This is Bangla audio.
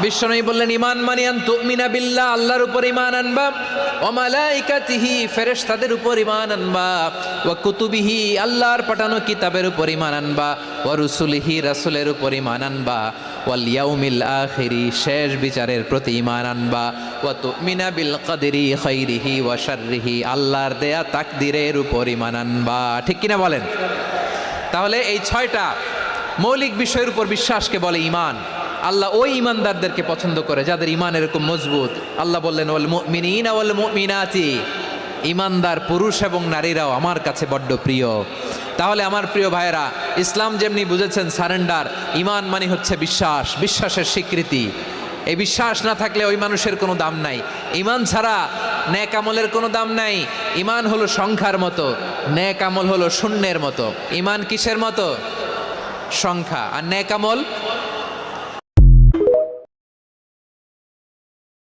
বিশ্বনবী বললেন, ইমান মানে আন তুমিনা বিল্লাহ, আল্লাহর উপর ইমান আনবা, ওয়া মালাইকাতিহি, ফেরেশতাদের উপর ইমান আনবা, ওয়া কুতুবিহি, আল্লাহর পাঠানো কিতাবের উপর ইমান আনবা, ওয়া রুসুলিহি, রাসূলের উপর ইমান আনবা, ওয়াল ইয়াউমিল আখিরি, শেষ বিচারের প্রতি ইমান আনবা, ওয়া তুমিনা বিল কদরি খাইরিহি ওয়া শাররিহি, আল্লাহর দেয়া তাকদীরের উপর ইমান আনবা। ঠিক কিনা বলেন? তাহলে এই 6টা মৌলিক বিষয়ের উপর বিশ্বাসকে বলে ঈমান। আল্লাহ ওই ঈমানদারদেরকে পছন্দ করে যাদের ঈমান এরকম মজবুত। আল্লাহ বললেন, ওয়াল মুমিনিনা ওয়াল মুমিনাতি, ঈমানদার পুরুষ এবং নারীরাও আমার কাছে বড্ড প্রিয়। তাহলে আমার প্রিয় ভাইয়েরা, ইসলাম যেমনি বুঝেছেন সারেন্ডার, ঈমান মানে হচ্ছে বিশ্বাস, বিশ্বাসের স্বীকৃতি। এই বিশ্বাস না থাকলে ওই মানুষের কোনো দাম নাই। ঈমান ছাড়া নেক আমলের কোনো দাম নাই। ঈমান হলো সংখ্যার মতো, নেক আমল হলো শূন্যের মতো। ঈমান কিসের মতো? সংখ্যা। আর নেক আমল